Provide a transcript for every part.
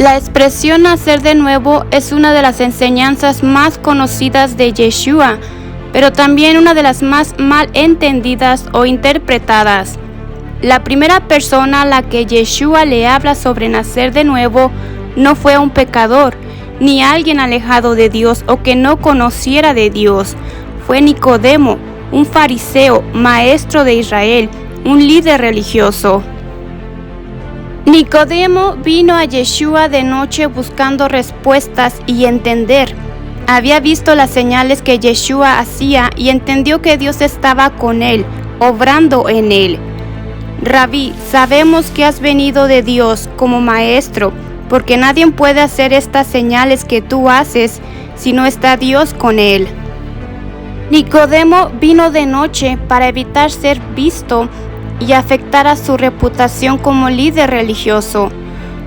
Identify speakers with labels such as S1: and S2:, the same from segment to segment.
S1: La expresión nacer de nuevo es una de las enseñanzas más conocidas de Yeshua, pero también una de las más mal entendidas o interpretadas. La primera persona a la que Yeshua le habla sobre nacer de nuevo no fue un pecador, ni alguien alejado de Dios o que no conociera de Dios. Fue Nicodemo, un fariseo, maestro de Israel, un líder religioso. Nicodemo vino a Yeshua de noche buscando respuestas y entender. Había visto las señales que Yeshua hacía y entendió que Dios estaba con él, obrando en él. Rabí, sabemos que has venido de Dios como maestro, porque nadie puede hacer estas señales que tú haces si no está Dios con él. Nicodemo vino de noche para evitar ser visto y afectar a su reputación como líder religioso.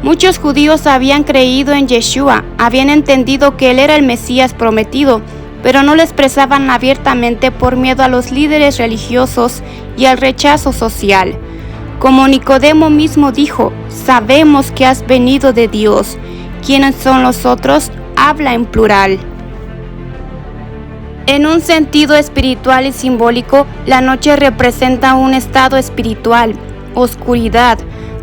S1: Muchos judíos habían creído en Yeshua, habían entendido que él era el Mesías prometido, pero no lo expresaban abiertamente por miedo a los líderes religiosos y al rechazo social. Como Nicodemo mismo dijo, sabemos que has venido de Dios. ¿Quiénes son los otros? Habla en plural. En un sentido espiritual y simbólico, la noche representa un estado espiritual, oscuridad,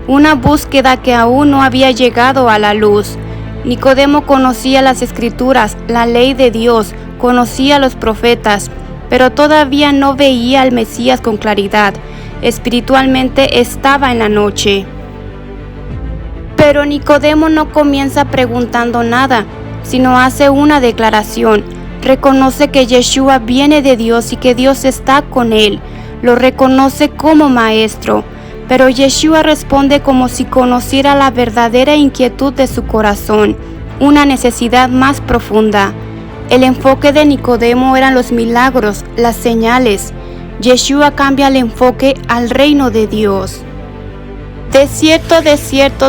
S1: una búsqueda que aún no había llegado a la luz. Nicodemo conocía las Escrituras, la ley de Dios, conocía a los profetas, pero todavía no veía al Mesías con claridad. Espiritualmente estaba en la noche. Pero Nicodemo no comienza preguntando nada, sino hace una declaración. Reconoce que Yeshua viene de Dios y que Dios está con él. Lo reconoce como maestro. Pero Yeshua responde como si conociera la verdadera inquietud de su corazón, una necesidad más profunda. El enfoque de Nicodemo eran los milagros, las señales. Yeshua cambia el enfoque al reino de Dios. De cierto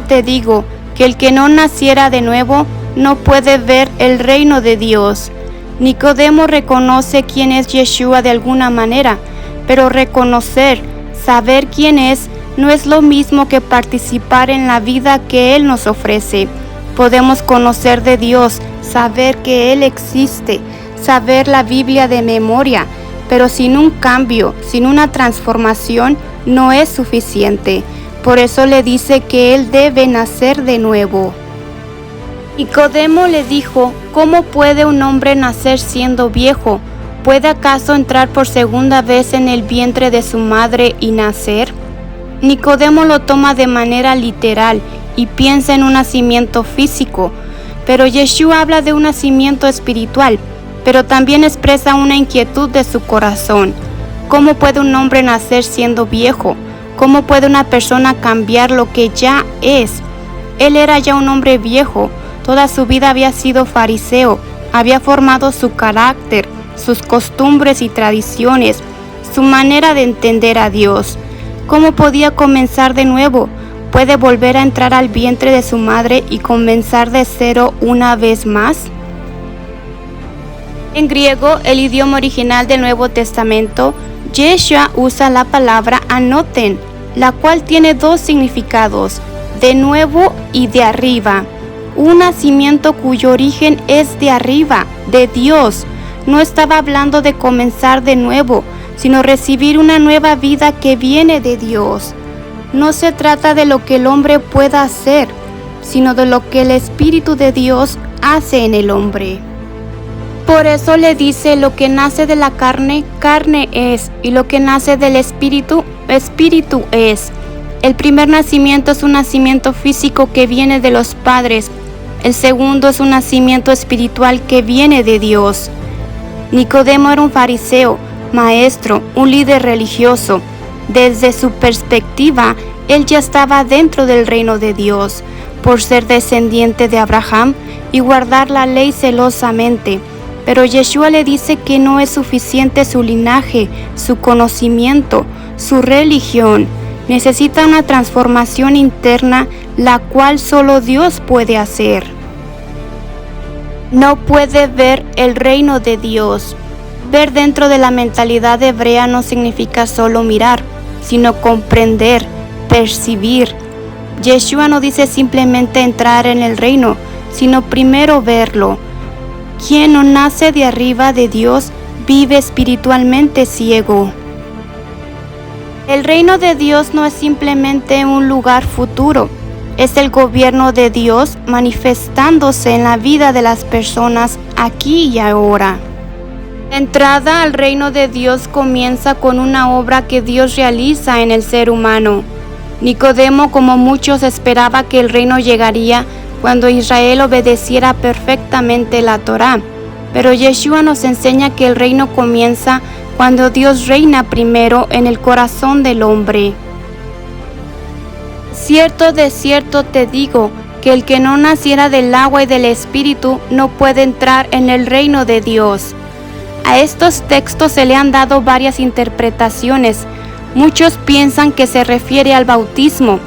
S1: te digo, que el que no naciera de nuevo no puede ver el reino de Dios. Nicodemo reconoce quién es Yeshua de alguna manera, pero reconocer, saber quién es, no es lo mismo que participar en la vida que Él nos ofrece. Podemos conocer de Dios, saber que Él existe, saber la Biblia de memoria, pero sin un cambio, sin una transformación, no es suficiente. Por eso le dice que él debe nacer de nuevo. Nicodemo le dijo, ¿cómo puede un hombre nacer siendo viejo? ¿Puede acaso entrar por segunda vez en el vientre de su madre y nacer? Nicodemo lo toma de manera literal y piensa en un nacimiento físico, pero Yeshua habla de un nacimiento espiritual, pero también expresa una inquietud de su corazón. ¿Cómo puede un hombre nacer siendo viejo? ¿Cómo puede una persona cambiar lo que ya es? Él era ya un hombre viejo, toda su vida había sido fariseo, había formado su carácter, sus costumbres y tradiciones, su manera de entender a Dios. ¿Cómo podía comenzar de nuevo? ¿Puede volver a entrar al vientre de su madre y comenzar de cero una vez más? En griego, el idioma original del Nuevo Testamento, Yeshua usa la palabra anoten, la cual tiene dos significados, de nuevo y de arriba. Un nacimiento cuyo origen es de arriba, de Dios. No estaba hablando de comenzar de nuevo, sino recibir una nueva vida que viene de Dios. No se trata de lo que el hombre pueda hacer, sino de lo que el Espíritu de Dios hace en el hombre. Por eso le dice, lo que nace de la carne, carne es, y lo que nace del Espíritu, Espíritu es. El primer nacimiento es un nacimiento físico que viene de los padres. El segundo es un nacimiento espiritual que viene de Dios. Nicodemo era un fariseo, maestro, un líder religioso. Desde su perspectiva, él ya estaba dentro del reino de Dios, por ser descendiente de Abraham y guardar la ley celosamente. Pero Yeshua le dice que no es suficiente su linaje, su conocimiento, su religión. Necesita una transformación interna, la cual solo Dios puede hacer. No puede ver el reino de Dios. Ver dentro de la mentalidad hebrea no significa solo mirar, sino comprender, percibir. Yeshua no dice simplemente entrar en el reino, sino primero verlo. Quien no nace de arriba de Dios vive espiritualmente ciego. El reino de Dios no es simplemente un lugar futuro, es el gobierno de Dios manifestándose en la vida de las personas aquí y ahora. La entrada al reino de Dios comienza con una obra que Dios realiza en el ser humano. Nicodemo, como muchos, esperaba que el reino llegaría cuando Israel obedeciera perfectamente la Torá, pero Yeshua nos enseña que el reino comienza cuando Dios reina primero en el corazón del hombre. De cierto te digo, que el que no naciera del agua y del Espíritu no puede entrar en el reino de Dios. A estos textos se le han dado varias interpretaciones. Muchos piensan que se refiere al bautismo.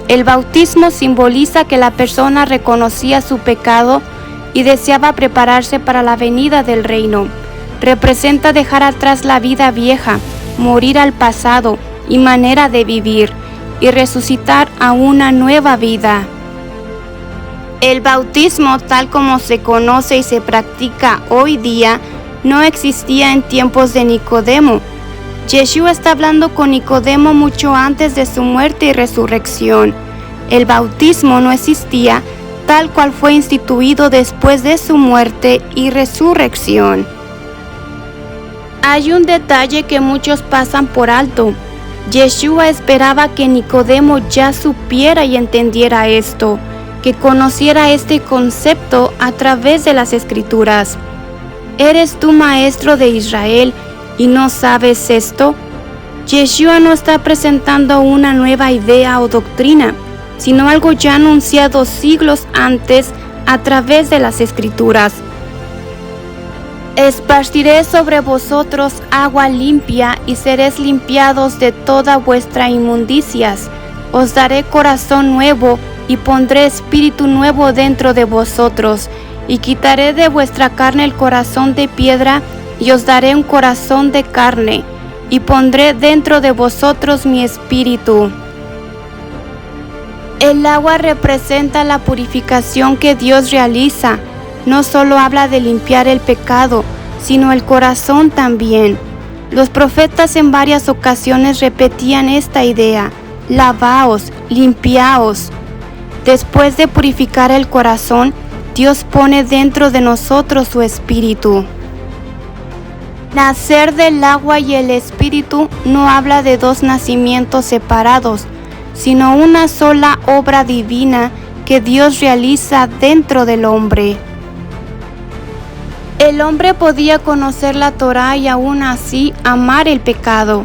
S1: El bautismo simboliza que la persona reconocía su pecado y deseaba prepararse para la venida del reino. Representa dejar atrás la vida vieja, morir al pasado y manera de vivir, y resucitar a una nueva vida. El bautismo, tal como se conoce y se practica hoy día, no existía en tiempos de Nicodemo. Yeshua está hablando con Nicodemo mucho antes de su muerte y resurrección. El bautismo no existía tal cual fue instituido después de su muerte y resurrección. Hay un detalle que muchos pasan por alto. Yeshua esperaba que Nicodemo ya supiera y entendiera esto, que conociera este concepto a través de las Escrituras. ¿Eres tú maestro de Israel y no sabes esto? Yeshua no está presentando una nueva idea o doctrina, sino algo ya anunciado siglos antes a través de las Escrituras. Esparciré sobre vosotros agua limpia y seréis limpiados de toda vuestra inmundicias. Os daré corazón nuevo y pondré espíritu nuevo dentro de vosotros, y quitaré de vuestra carne el corazón de piedra y os daré un corazón de carne, y pondré dentro de vosotros mi espíritu. El agua representa la purificación que Dios realiza. No solo habla de limpiar el pecado, sino el corazón también. Los profetas en varias ocasiones repetían esta idea: lavaos, limpiaos. Después de purificar el corazón, Dios pone dentro de nosotros su espíritu. Nacer del agua y el espíritu no habla de dos nacimientos separados, sino una sola obra divina que Dios realiza dentro del hombre. El hombre podía conocer la Torá y aún así amar el pecado.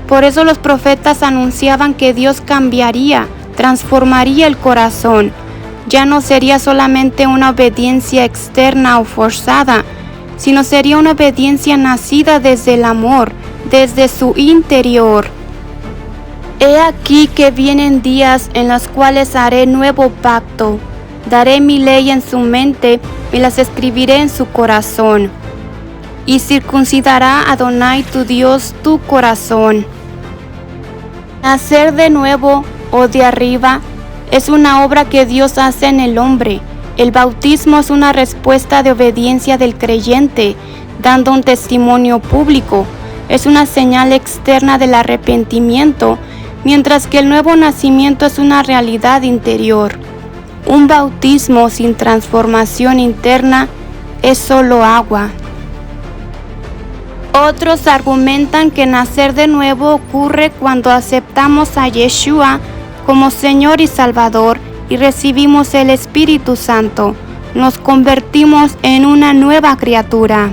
S1: Por eso los profetas anunciaban que Dios cambiaría, transformaría el corazón. Ya no sería solamente una obediencia externa o forzada, sino sería una obediencia nacida desde el amor, desde su interior. He aquí que vienen días en los cuales haré nuevo pacto. Daré mi ley en su mente y las escribiré en su corazón. Y circuncidará Adonai tu Dios tu corazón. Nacer de nuevo o de arriba es una obra que Dios hace en el hombre. El bautismo es una respuesta de obediencia del creyente, dando un testimonio público. Es una señal externa del arrepentimiento, mientras que el nuevo nacimiento es una realidad interior. Un bautismo sin transformación interna es solo agua. Otros argumentan que nacer de nuevo ocurre cuando aceptamos a Yeshua como Señor y Salvador y recibimos el Espíritu Santo. Nos convertimos en una nueva criatura.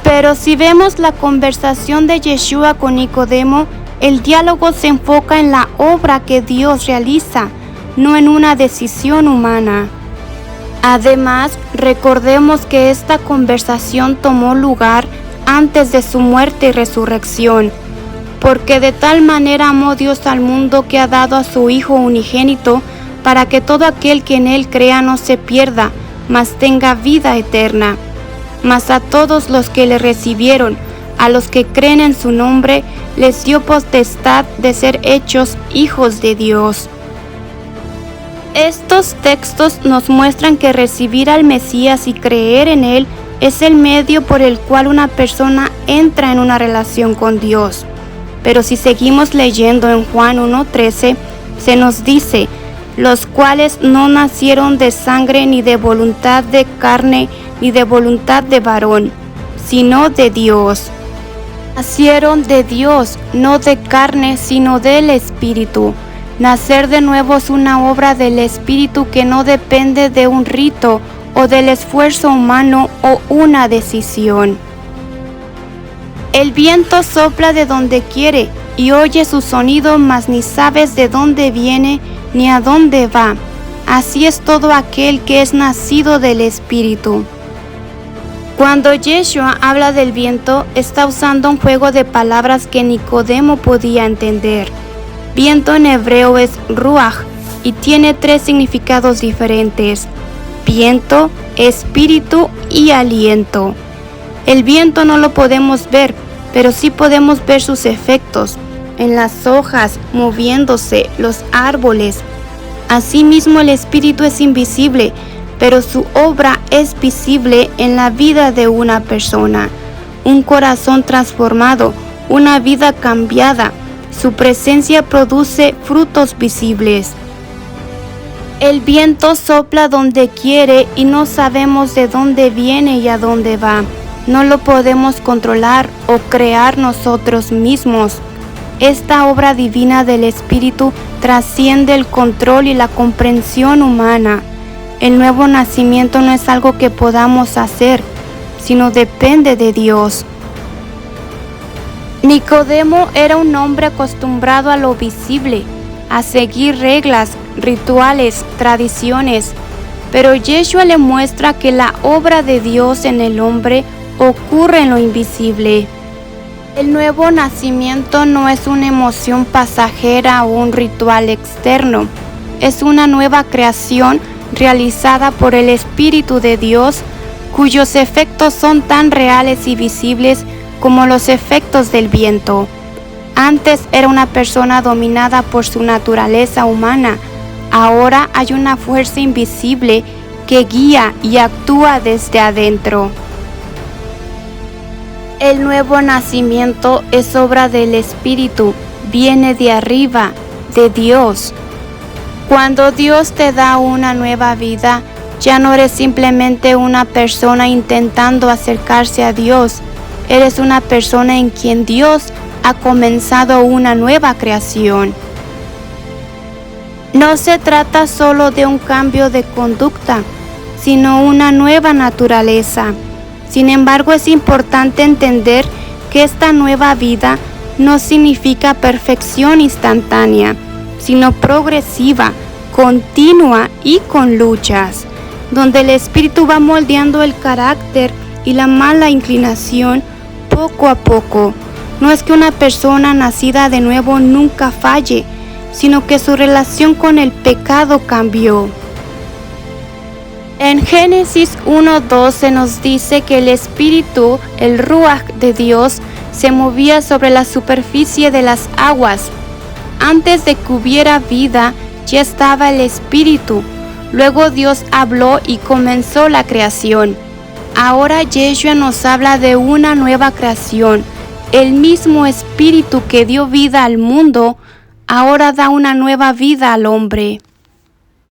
S1: Pero si vemos la conversación de Yeshua con Nicodemo, el diálogo se enfoca en la obra que Dios realiza, no en una decisión humana. Además, recordemos que esta conversación tomó lugar antes de su muerte y resurrección, porque de tal manera amó Dios al mundo que ha dado a su Hijo unigénito, para que todo aquel que en Él crea no se pierda, mas tenga vida eterna. Mas a todos los que le recibieron, a los que creen en su nombre, les dio potestad de ser hechos hijos de Dios. Estos textos nos muestran que recibir al Mesías y creer en Él es el medio por el cual una persona entra en una relación con Dios. Pero si seguimos leyendo en Juan 1:13, se nos dice, los cuales no nacieron de sangre, ni de voluntad de carne, ni de voluntad de varón, sino de Dios. Nacieron de Dios, no de carne, sino del Espíritu. Nacer de nuevo es una obra del Espíritu que no depende de un rito o del esfuerzo humano o una decisión. El viento sopla de donde quiere y oye su sonido, mas ni sabes de dónde viene ni a dónde va. Así es todo aquel que es nacido del Espíritu. Cuando Yeshua habla del viento, está usando un juego de palabras que Nicodemo podía entender. Viento en hebreo es ruach y tiene 3 significados diferentes: viento, espíritu y aliento. El viento no lo podemos ver, pero sí podemos ver sus efectos en las hojas, moviéndose, los árboles. Asimismo, el espíritu es invisible, pero su obra es visible en la vida de una persona. Un corazón transformado, una vida cambiada. Su presencia produce frutos visibles. El viento sopla donde quiere y no sabemos de dónde viene y a dónde va. No lo podemos controlar o crear nosotros mismos. Esta obra divina del Espíritu trasciende el control y la comprensión humana. El nuevo nacimiento no es algo que podamos hacer, sino depende de Dios. Nicodemo era un hombre acostumbrado a lo visible, a seguir reglas, rituales, tradiciones, pero Yeshua le muestra que la obra de Dios en el hombre ocurre en lo invisible. El nuevo nacimiento no es una emoción pasajera o un ritual externo, es una nueva creación realizada por el Espíritu de Dios, cuyos efectos son tan reales y visibles como los efectos del viento. Antes era una persona dominada por su naturaleza humana. Ahora hay una fuerza invisible que guía y actúa desde adentro. El nuevo nacimiento es obra del Espíritu, viene de arriba, de Dios. Cuando Dios te da una nueva vida, ya no eres simplemente una persona intentando acercarse a Dios. Eres una persona en quien Dios ha comenzado una nueva creación. No se trata solo de un cambio de conducta, sino una nueva naturaleza. Sin embargo, es importante entender que esta nueva vida no significa perfección instantánea, sino progresiva, continua y con luchas, donde el Espíritu va moldeando el carácter y la mala inclinación poco a poco. No es que una persona nacida de nuevo nunca falle, sino que su relación con el pecado cambió. En Génesis 1:2 se nos dice que el Espíritu, el Ruach de Dios, se movía sobre la superficie de las aguas. Antes de que hubiera vida, ya estaba el Espíritu. Luego Dios habló y comenzó la creación. Ahora Yeshua nos habla de una nueva creación. El mismo Espíritu que dio vida al mundo, ahora da una nueva vida al hombre.